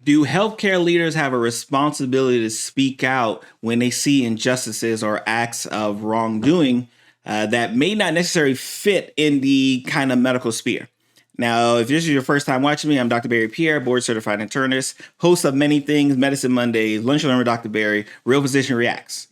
Do healthcare leaders have a responsibility to speak out when they see injustices or acts of wrongdoing that may not necessarily fit in the kind of medical sphere? Now, if this is your first time watching me, I'm Dr. Barry Pierre, board certified internist, host of many things, Medicine Mondays, Lunch and Learn with Dr. Barry, Real Physician Reacts.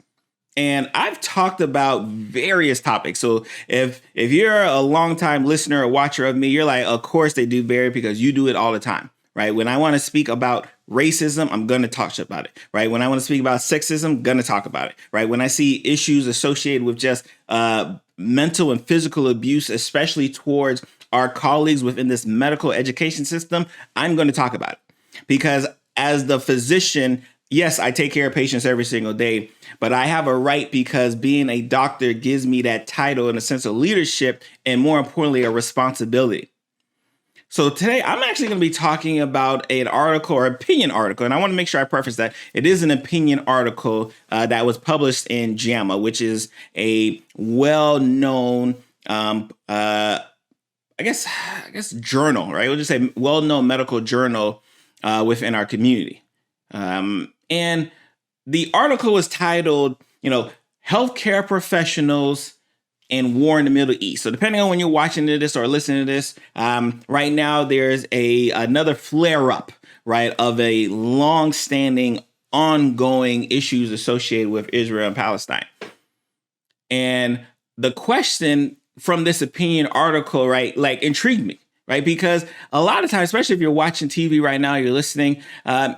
And I've talked about various topics. So if you're a longtime listener or watcher of me, you're like, of course they do, Barry, because you do it all the time, right? When I want to speak about racism, I'm going to talk about it, right? When I want to speak about sexism, I'm going to talk about it, right? When I see issues associated with just mental and physical abuse, especially towards our colleagues within this medical education system, I'm going to talk about it. Because as the physician, yes, I take care of patients every single day, but I have a right because being a doctor gives me that title and a sense of leadership and, more importantly, a responsibility. So today I'm actually going to be talking about an article or opinion article, and I want to make sure I preface that it is an opinion article that was published in JAMA, which is a well-known, I guess journal, right? We'll just say well-known medical journal within our community. And the article was titled, Healthcare Professionals and War in the Middle East. So depending on when you're watching this or listening to this, right now there's another flare up, right, of a long-standing, ongoing issues associated with Israel and Palestine. And the question from this opinion article, right, intrigued me. Right, because a lot of times, especially if you're watching TV right now, you're listening,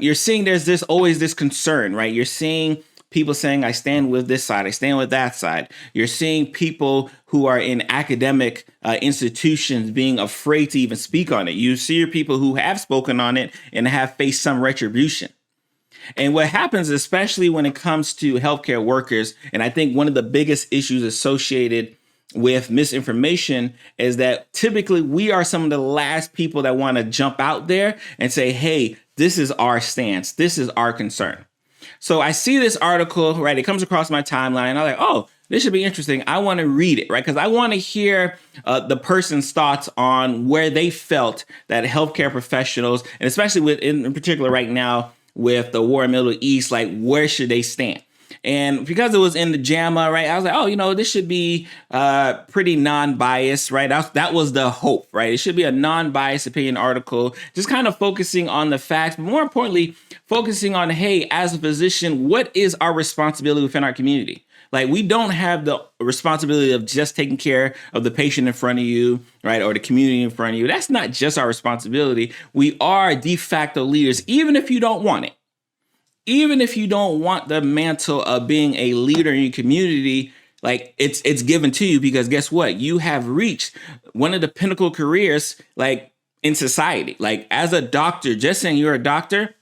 you're seeing there's always this concern, right? You're seeing people saying, I stand with this side, I stand with that side. You're seeing people who are in academic institutions being afraid to even speak on it. You see people who have spoken on it and have faced some retribution. And what happens, especially when it comes to healthcare workers, and I think one of the biggest issues associated with misinformation is that typically we are some of the last people that want to jump out there and say, hey, this is our stance. This is our concern. So I see this article, right? It comes across my timeline. I'm like, oh, this should be interesting. I want to read it, right? Because I want to hear the person's thoughts on where they felt that healthcare professionals, and especially in particular right now with the war in the Middle East, like where should they stand? And because it was in the JAMA, right, I was like, oh, this should be pretty non-biased, right? That was the hope, right? It should be a non-biased opinion article, just kind of focusing on the facts, but more importantly, focusing on, hey, as a physician, what is our responsibility within our community? Like, we don't have the responsibility of just taking care of the patient in front of you, right, or the community in front of you. That's not just our responsibility. We are de facto leaders, even if you don't want it. Even if you don't want the mantle of being a leader in your community, like it's given to you because guess what? You have reached one of the pinnacle careers like in society. Like as a doctor, just saying you're a doctor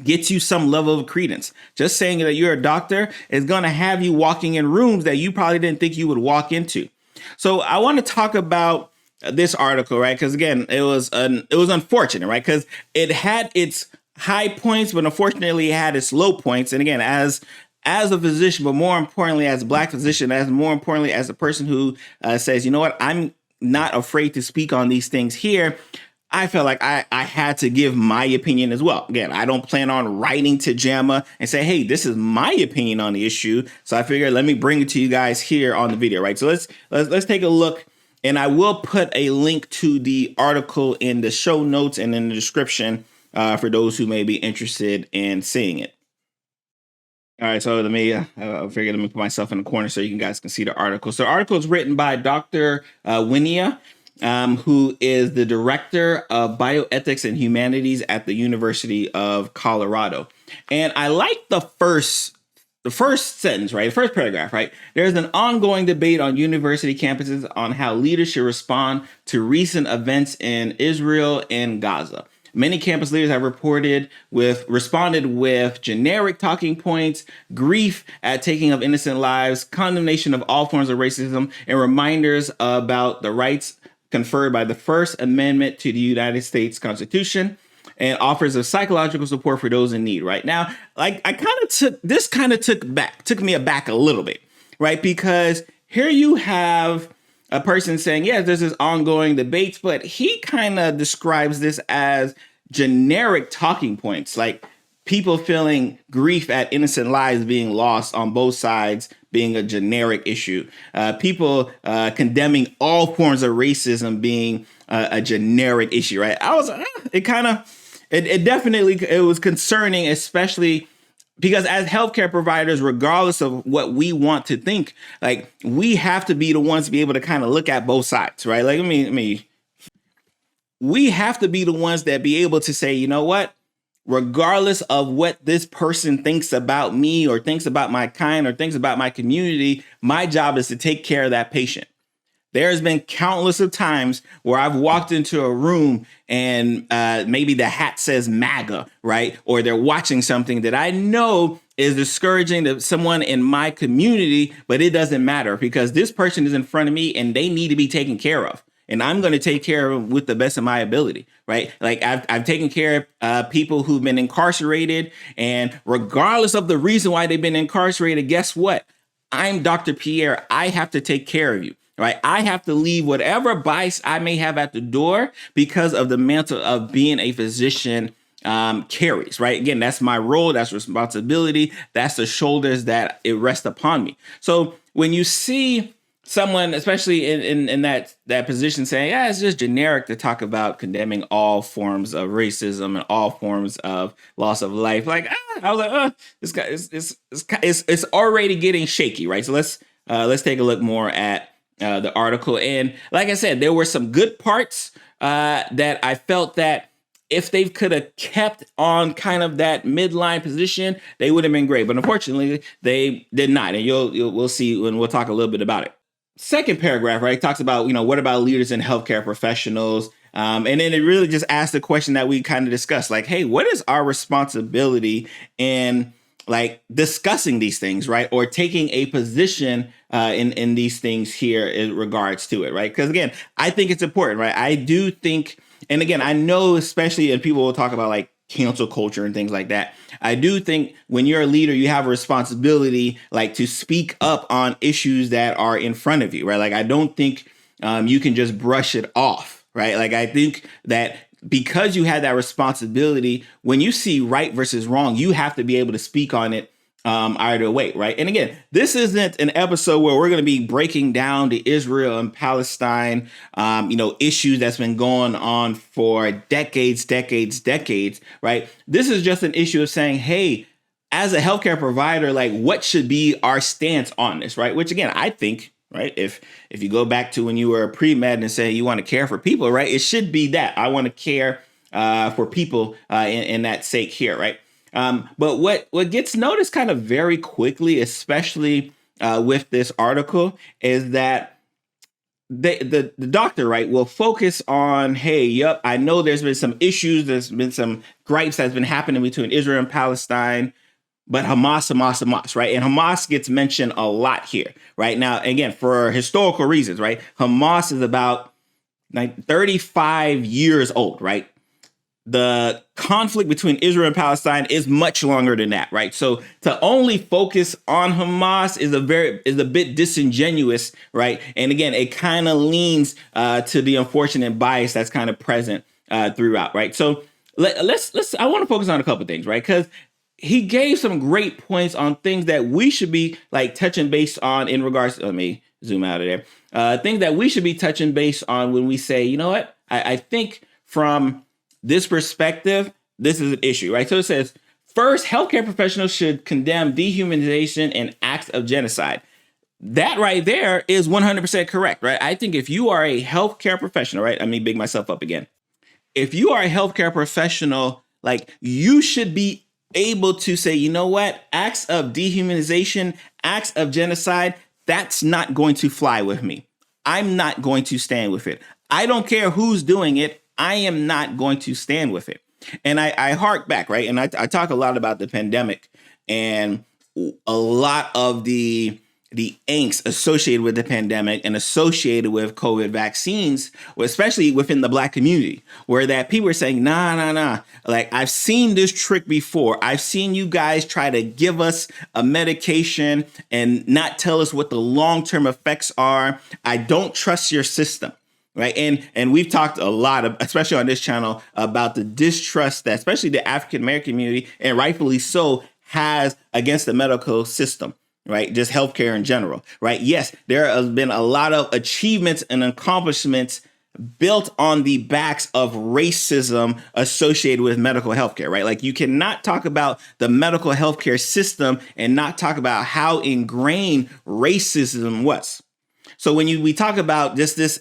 gets you some level of credence. Just saying that you're a doctor is going to have you walking in rooms that you probably didn't think you would walk into. So I want to talk about this article, right? Because again, it was unfortunate, right? Because it had its high points, but unfortunately it had its low points. And again, as a physician, but more importantly, as a Black physician, more importantly, as a person who says, you know what, I'm not afraid to speak on these things here, I felt like I had to give my opinion as well. Again, I don't plan on writing to JAMA and say, hey, this is my opinion on the issue. So I figured, let me bring it to you guys here on the video, right? So let's take a look. And I will put a link to the article in the show notes and in the description for those who may be interested in seeing it. All right, so let me put myself in the corner so you guys can see the article. So the article is written by Dr. Winia, who is the director of bioethics and humanities at the University of Colorado. And I like the first sentence, right? The first paragraph, right? There's an ongoing debate on university campuses on how leaders should respond to recent events in Israel and Gaza. Many campus leaders have responded with generic talking points, grief at taking of innocent lives, condemnation of all forms of racism, and reminders about the rights conferred by the First Amendment to the United States Constitution, and offers of psychological support for those in need. Right now, like took me aback a little bit, right? Because here you have a person saying, yes, there's this ongoing debates, but he kind of describes this as generic talking points, like people feeling grief at innocent lives being lost on both sides being a generic issue. People condemning all forms of racism being a generic issue, right? I was, it definitely, it was concerning, especially because as healthcare providers, regardless of what we want to think, like we have to be the ones to be able to kind of look at both sides, right? Like, we have to be the ones that be able to say, you know what? Regardless of what this person thinks about me or thinks about my kind or thinks about my community, my job is to take care of that patient. There's been countless of times where I've walked into a room and maybe the hat says MAGA, right? Or they're watching something that I know is discouraging to someone in my community, but it doesn't matter because this person is in front of me and they need to be taken care of. And I'm going to take care of them with the best of my ability, right? Like I've taken care of people who've been incarcerated, and regardless of the reason why they've been incarcerated, guess what? I'm Dr. Pierre. I have to take care of you, right? I have to leave whatever bias I may have at the door because of the mantle of being a physician carries, right? Again, that's my role. That's responsibility. That's the shoulders that it rests upon me. So when you see someone, especially in that position, saying, yeah, it's just generic to talk about condemning all forms of racism and all forms of loss of life. Like, I was like, this guy, it's already getting shaky, right? So let's take a look more at the article. And like I said, there were some good parts that I felt that if they could have kept on kind of that midline position, they would have been great. But unfortunately, they did not. And we'll see when we'll talk a little bit about it. Second paragraph, right, talks about, what about leaders and healthcare professionals? And then it really just asks the question that we kind of discussed, like, hey, what is our responsibility in like discussing these things, right? Or taking a position in these things here in regards to it, right? Because again, I think it's important, right? I do think, and again, I know especially, and people will talk about like cancel culture and things like that. I do think when you're a leader, you have a responsibility like to speak up on issues that are in front of you, right? Like I don't think you can just brush it off, right? Like I think that because you had that responsibility, when you see right versus wrong, you have to be able to speak on it either way, right? And again, this isn't an episode where we're going to be breaking down the Israel and Palestine, issues that's been going on for decades, right? This is just an issue of saying, hey, as a healthcare provider, like what should be our stance on this, right? Which again, I think, right, if you go back to when you were a pre-med and say you want to care for people, right, it should be that I want to care for people in that sake here, right? But what gets noticed kind of very quickly, especially with this article, is that the doctor, right, will focus on, hey, yep, I know there's been some issues, there's been some gripes that's been happening between Israel and Palestine, but Hamas, right? And Hamas gets mentioned a lot here, right? Now, again, for historical reasons, right? Hamas is about 35 years old, right? The conflict between Israel and Palestine is much longer than that, right? So to only focus on Hamas is a bit disingenuous, right? And again, it kind of leans to the unfortunate bias that's kind of present throughout, right? So let's I want to focus on a couple of things, right? Because he gave some great points on things that we should be like touching base on in regards to, let me zoom out of there. Things that we should be touching base on when we say, you know what, I think from this perspective, this is an issue, right? So it says, first, healthcare professionals should condemn dehumanization and acts of genocide. That right there is 100% correct, right? I think if you are a healthcare professional, right? Let me big myself up again. If you are a healthcare professional, like you should be able to say, you know what, acts of dehumanization, acts of genocide, that's not going to fly with me. I'm not going to stand with it. I don't care who's doing it. I am not going to stand with it. And I hark back, right? And I talk a lot about the pandemic and a lot of the angst associated with the pandemic and associated with COVID vaccines, especially within the Black community, where that people are saying, nah. Like, I've seen this trick before. I've seen you guys try to give us a medication and not tell us what the long-term effects are. I don't trust your system. right? And we've talked a lot of, especially on this channel, about the distrust that especially the African American community, and rightfully so, has against the medical system, right? Just healthcare in general, right? Yes, there has been a lot of achievements and accomplishments built on the backs of racism associated with medical healthcare, right? Like you cannot talk about the medical healthcare system and not talk about how ingrained racism was. So when we talk about this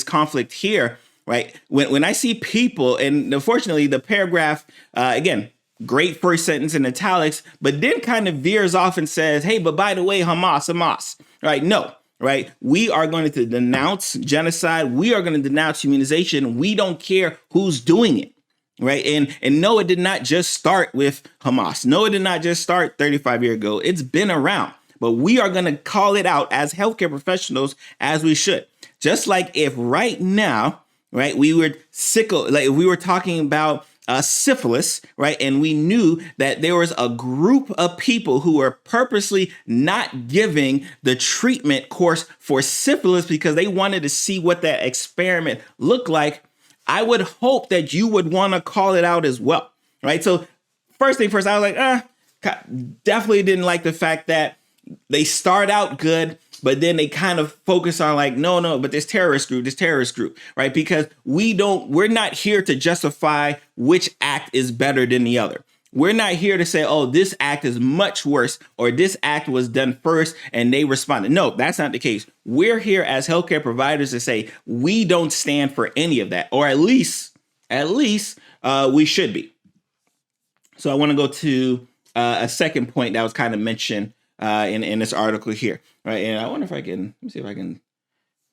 conflict here, right? When I see people, and unfortunately the paragraph again, great first sentence in italics, but then kind of veers off and says, "Hey, but by the way, Hamas, right?" No. Right. We are going to denounce genocide. We are going to denounce humanization. We don't care who's doing it. Right. And no, it did not just start with Hamas. No, it did not just start 35 years ago. It's been around. But we are going to call it out as healthcare professionals, as we should. Just like if right now, right, we were if we were talking about syphilis, right? And we knew that there was a group of people who were purposely not giving the treatment course for syphilis because they wanted to see what that experiment looked like. I would hope that you would want to call it out as well, right? So first thing first, I was like, definitely didn't like the fact that they start out good, but then they kind of focus on like, no, but this terrorist group, right? Because we're not here to justify which act is better than the other. We're not here to say, oh, this act is much worse, or this act was done first and they responded. No, that's not the case. We're here as healthcare providers to say we don't stand for any of that, or at least we should be. So I want to go to a second point that was kind of mentioned in this article here, right? And I wonder if let me see if I can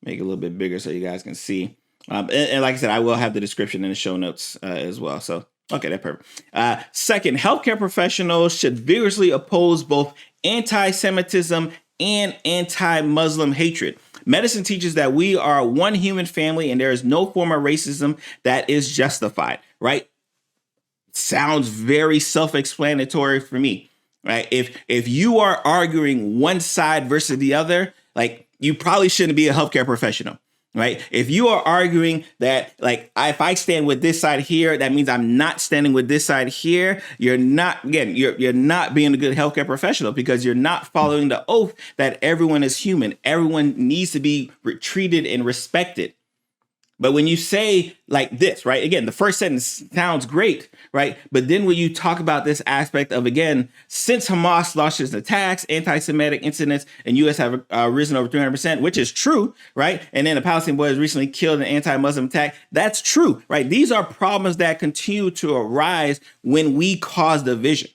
make it a little bit bigger so you guys can see. And like I said, I will have the description in the show notes as well. So, okay, that's perfect. Second, healthcare professionals should vigorously oppose both anti-Semitism and anti-Muslim hatred. Medicine teaches that we are one human family and there is no form of racism that is justified, right? Sounds very self-explanatory for me. Right. If you are arguing one side versus the other, like you probably shouldn't be a healthcare professional. Right. If you are arguing that like if I stand with this side here, that means I'm not standing with this side here. You're not being a good healthcare professional because you're not following the oath that everyone is human. Everyone needs to be treated and respected. But when you say like this, right, again, the first sentence sounds great, right? But then when you talk about this aspect of, again, since Hamas launched its attacks, anti-Semitic incidents in U.S. have risen over 300%, which is true, right? And then a Palestinian boy was recently killed in an anti-Muslim attack. That's true, right? These are problems that continue to arise when we cause division.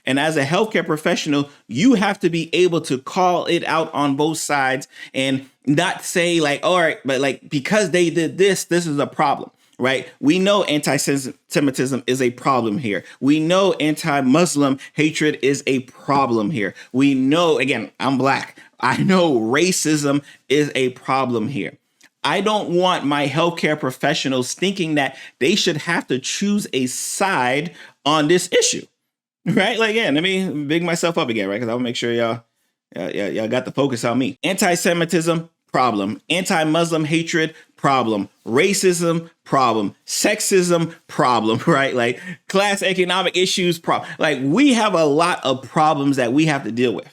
And as a healthcare professional, you have to be able to call it out on both sides and not say like, all right, but like, because they did this is a problem, right? We know anti-Semitism is a problem here. We know anti-Muslim hatred is a problem here. We know, again, I'm Black. I know racism is a problem here. I don't want my healthcare professionals thinking that they should have to choose a side on this issue. Right? Like, yeah, let me big myself up again, right? Because I want to make sure y'all got the focus on me. Anti-Semitism, problem. Anti-Muslim hatred, problem. Racism, problem. Sexism, problem, right? Like class economic issues, problem. Like we have a lot of problems that we have to deal with.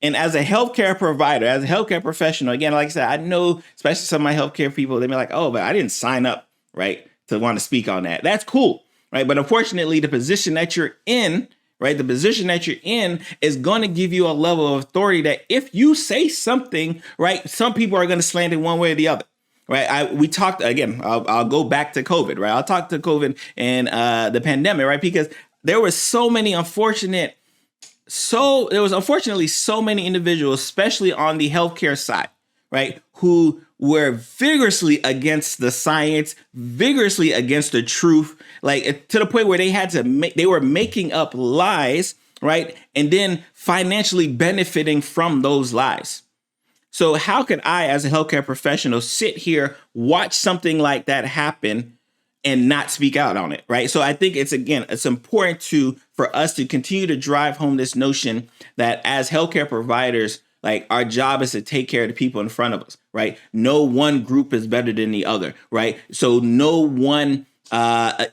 And as a healthcare provider, as a healthcare professional, again, like I said, I know, especially some of my healthcare people, they be like, oh, but I didn't sign up, right, to want to speak on that. That's cool, right? But unfortunately, the position that you're in, right? The position that you're in is going to give you a level of authority that if you say something, right, some people are going to slant it one way or the other, right? We talked again. I'll go back to COVID, right? I'll talk to COVID and the pandemic, right? Because there were unfortunately so many individuals, especially on the healthcare side, right, who were vigorously against the science, vigorously against the truth, like to the point where they were making up lies, right? And then financially benefiting from those lies. So how can I, as a healthcare professional, sit here, watch something like that happen and not speak out on it, right? So I think it's important for us to continue to drive home this notion that as healthcare providers, Like our job is to take care of the people in front of us, right? No one group is better than the other, right? So no one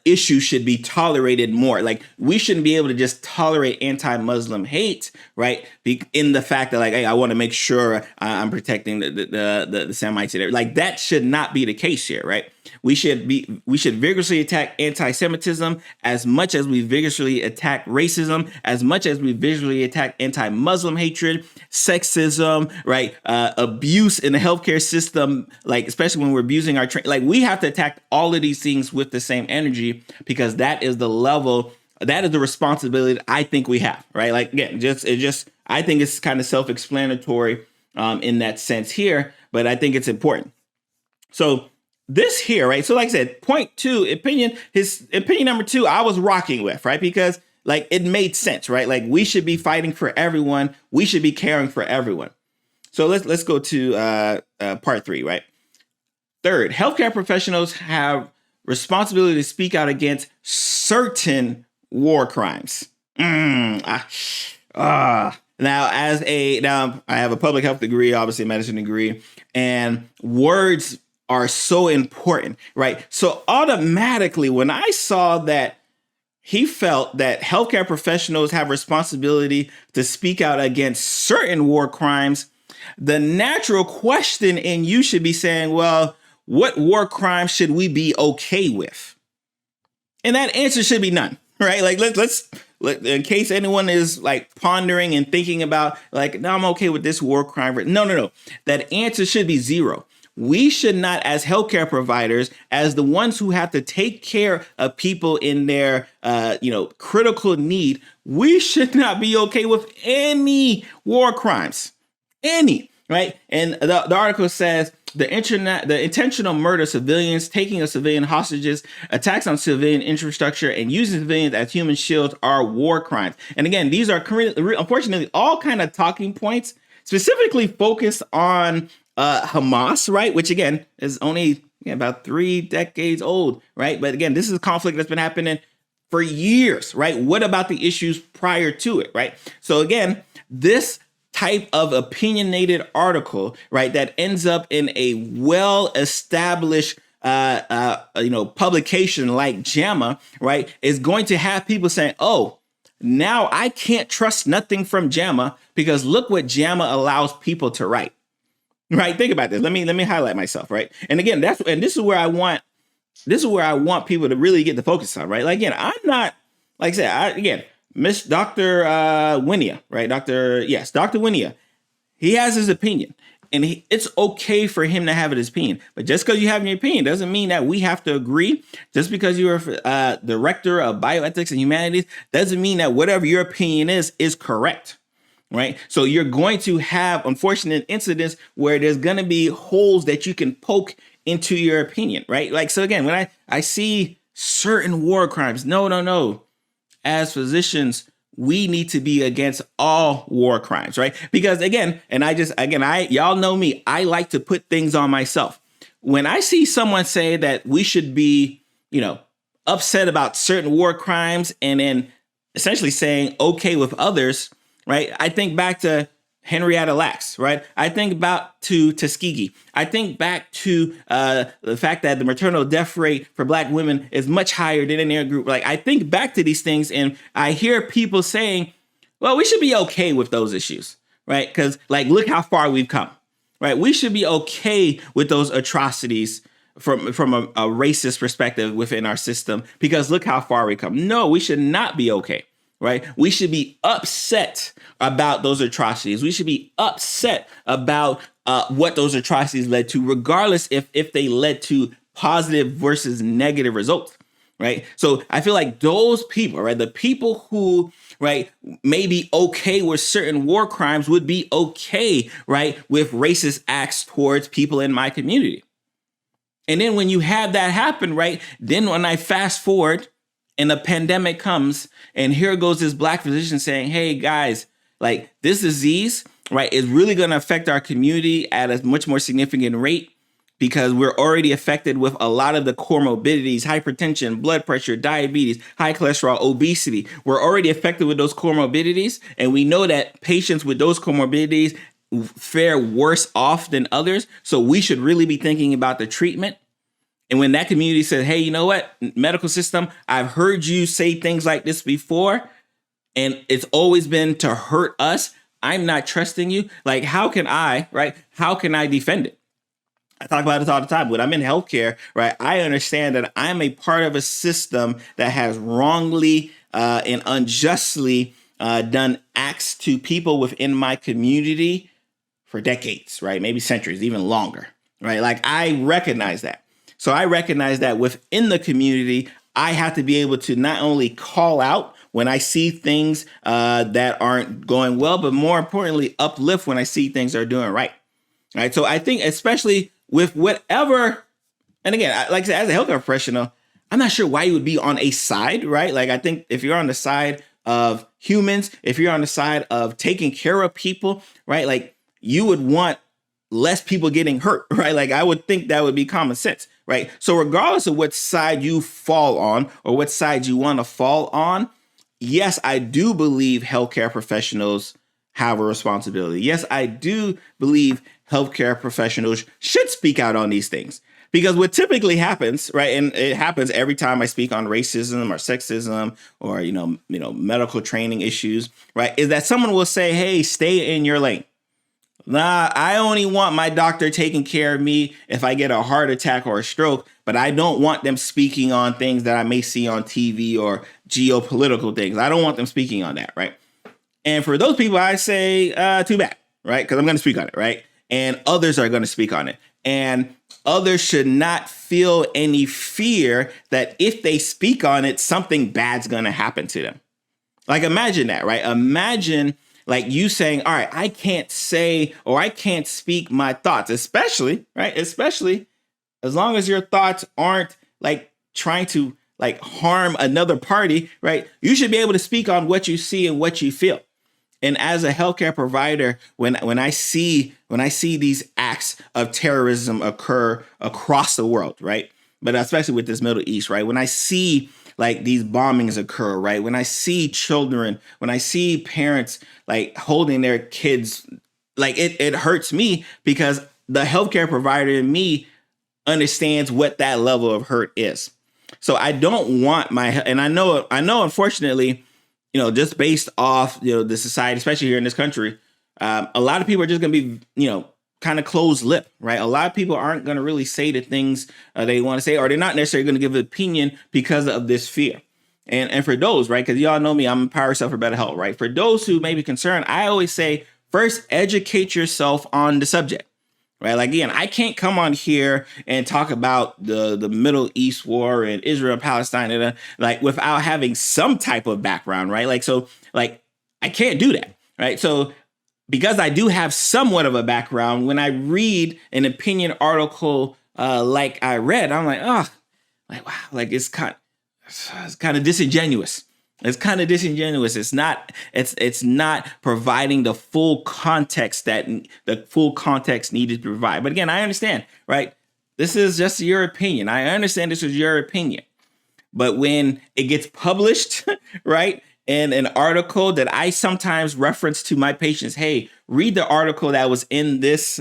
issue should be tolerated more. Like we shouldn't be able to just tolerate anti-Muslim hate, right? In the fact that like, hey, I want to make sure I'm protecting the Semites. Like that should not be the case here, right? We should vigorously attack anti-Semitism as much as we vigorously attack racism, as much as we vigorously attack anti-Muslim hatred, sexism, right? Abuse in the healthcare system, like especially when we're abusing our like we have to attack all of these things with the same energy because that is the level, that is the responsibility that I think we have, right? Like again, I think it's kind of self-explanatory in that sense here, but I think it's important. So this here, right? So like I said, point two, his opinion number two, I was rocking with, right? Because like it made sense, right? Like we should be fighting for everyone. We should be caring for everyone. So let's go to part three, right? Third, healthcare professionals have responsibility to speak out against certain war crimes. Now, I have a public health degree, obviously a medicine degree, and words are so important, right? So automatically, when I saw that he felt that healthcare professionals have responsibility to speak out against certain war crimes, the natural question in you should be saying, well, what war crime should we be okay with? And that answer should be none, right? Like let's in case anyone is like pondering and thinking about like, no, I'm okay with this war crime. No. That answer should be zero. We should not, as healthcare providers, as the ones who have to take care of people in their, critical need, we should not be okay with any war crimes, any, right? And the article says the intentional murder of civilians, taking of civilian hostages, attacks on civilian infrastructure, and using civilians as human shields are war crimes. And again, these are unfortunately all kind of talking points specifically focused on Hamas, right? Which again is only about 3 decades old, right? But again, this is a conflict that's been happening for years, right? What about the issues prior to it, right? So again, this type of opinionated article, right, that ends up in a well-established publication like JAMA, right, is going to have people saying, oh, now I can't trust nothing from JAMA because look what JAMA allows people to write. Right. Think about this. Let me highlight myself. Right. And again, this is where I want people to really get the focus on. Right. Like, again, I'm not, like I said, Miss Dr. Winia, right? Dr. Winia. He has his opinion and it's okay for him to have his opinion. But just because you have your opinion doesn't mean that we have to agree. Just because you're a director of bioethics and humanities doesn't mean that whatever your opinion is correct. Right. So you're going to have unfortunate incidents where there's going to be holes that you can poke into your opinion. Right. Like, so again, when I see certain war crimes, no. As physicians, we need to be against all war crimes. Right. Because again, y'all know me, I like to put things on myself. When I see someone say that we should be, upset about certain war crimes and then essentially saying okay with others. Right. I think back to Henrietta Lacks. Right. I think back to Tuskegee. I think back to the fact that the maternal death rate for Black women is much higher than in their group. Like I think back to these things and I hear people saying, well, we should be okay with those issues. Right. Because like, look how far we've come. Right. We should be okay with those atrocities from a racist perspective within our system, because look how far we come. No, we should not be okay. Right. We should be upset about those atrocities. We should be upset about what those atrocities led to, regardless if they led to positive versus negative results. Right. So I feel like those people, right, the people who, right, may be okay with certain war crimes would be okay, right, with racist acts towards people in my community. And then when you have that happen, right, then when I fast forward, and a pandemic comes, and here goes this Black physician saying, hey, guys, like this disease, right, is really going to affect our community at a much more significant rate because we're already affected with a lot of the comorbidities, hypertension, blood pressure, diabetes, high cholesterol, obesity. We're already affected with those comorbidities. And we know that patients with those comorbidities fare worse off than others. So we should really be thinking about the treatment. And when that community says, hey, you know what, medical system, I've heard you say things like this before, and it's always been to hurt us. I'm not trusting you. Like, how can I defend it? I talk about this all the time. When I'm in healthcare, right, I understand that I'm a part of a system that has wrongly and unjustly done acts to people within my community for decades, right? Maybe centuries, even longer, right? Like, I recognize that. So I recognize that within the community, I have to be able to not only call out when I see things that aren't going well, but more importantly, uplift when I see things are doing right. Right. So I think especially with whatever, and again, like I said, as a healthcare professional, I'm not sure why you would be on a side, right? Like, I think if you're on the side of humans, if you're on the side of taking care of people, right, like, you would want less people getting hurt, right? Like, I would think that would be common sense, right? So regardless of what side you fall on or what side you want to fall on, yes, I do believe healthcare professionals have a responsibility. Yes, I do believe healthcare professionals should speak out on these things, because what typically happens, right, and it happens every time I speak on racism or sexism or medical training issues, right, is that someone will say, "Hey, stay in your lane. Nah, I only want my doctor taking care of me if I get a heart attack or a stroke, but I don't want them speaking on things that I may see on TV or geopolitical things. I don't want them speaking on that, right?" And for those people, I say, too bad, right? Because I'm going to speak on it, right? And others are going to speak on it. And others should not feel any fear that if they speak on it, something bad's going to happen to them. Like, imagine that, right? Imagine like you saying, all right, I can't say or I can't speak my thoughts, especially as long as your thoughts aren't like trying to like harm another party, right? You should be able to speak on what you see and what you feel. And as a healthcare provider, when I see these acts of terrorism occur across the world, right? But especially with this Middle East, right? When I see like these bombings occur, right? When I see children, when I see parents like holding their kids, like it hurts me, because the healthcare provider in me understands what that level of hurt is. So I don't want and I know, unfortunately, just based off, the society, especially here in this country, a lot of people are just going to be, kind of closed lip, right? A lot of people aren't going to really say the things they want to say, or they're not necessarily going to give an opinion because of this fear. And for those, right, because y'all know me, I'm Empower Yourself for Better Health, right? For those who may be concerned, I always say, first, educate yourself on the subject. Right. Like, again, I can't come on here and talk about the Middle East war and Israel-Palestine and like without having some type of background. Right. Like, so like I can't do that. Right. So because I do have somewhat of a background, when I read an opinion article like I read, I'm like, oh, like, wow, like it's kind of disingenuous. It's kind of disingenuous. It's not providing the full context that the full context needed to provide. But again, I understand, right? This is just your opinion. I understand this is your opinion. But when it gets published, right, in an article that I sometimes reference to my patients, hey, read the article that was in this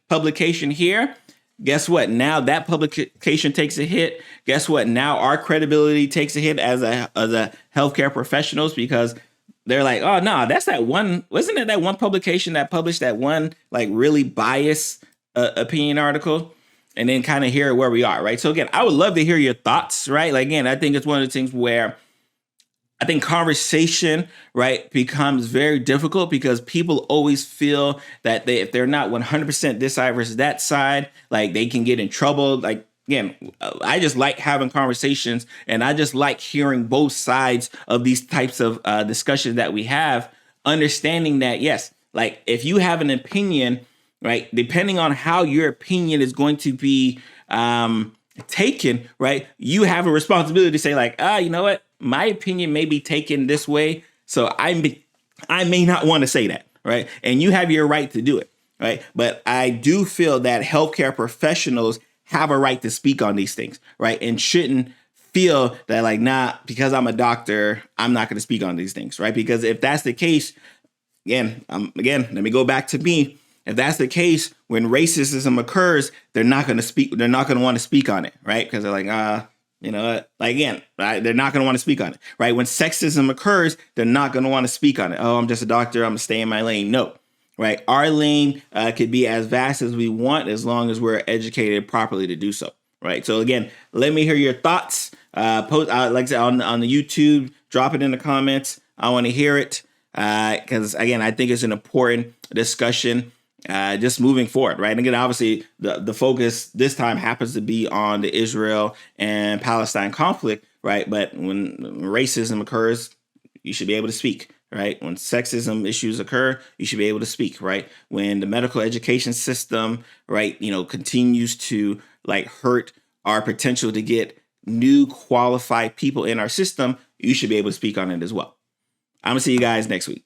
publication here. Guess what? Now that publication takes a hit. Guess what? Now our credibility takes a hit as a healthcare professionals, because they're like, oh no, that's that one. Wasn't it that one publication that published that one like really biased opinion article? And then kind of hear where we are, right? So again, I would love to hear your thoughts, right? Like, again, I think it's one of the things where I think conversation, right, becomes very difficult, because people always feel that if they're not 100% this side versus that side, like they can get in trouble. Like, again, I just like having conversations, and I just like hearing both sides of these types of discussions that we have, understanding that, yes, like if you have an opinion, right, depending on how your opinion is going to be taken, right, you have a responsibility to say like, you know what? My opinion may be taken this way, so I may not want to say that, right? And you have your right to do it, right? But I do feel that healthcare professionals have a right to speak on these things, right? And shouldn't feel that like, nah, because I'm a doctor, I'm not going to speak on these things, right? Because if that's the case, Again, let me go back to me. If that's the case, when racism occurs, they're not going to speak. They're not going to want to speak on it, right? Because they're like, you know what? Like, again, right? They're not going to want to speak on it, right? When sexism occurs, they're not going to want to speak on it. Oh, I'm just a doctor. I'm going to stay in my lane. No, right? Our lane could be as vast as we want as long as we're educated properly to do so, right? So again, let me hear your thoughts. Post, like I said, on the YouTube, drop it in the comments. I want to hear it because, again, I think it's an important discussion. Just moving forward, right? And again, obviously, the focus this time happens to be on the Israel and Palestine conflict, right? But when racism occurs, you should be able to speak, right? When sexism issues occur, you should be able to speak, right? When the medical education system, right, continues to like hurt our potential to get new qualified people in our system, you should be able to speak on it as well. I'm gonna see you guys next week.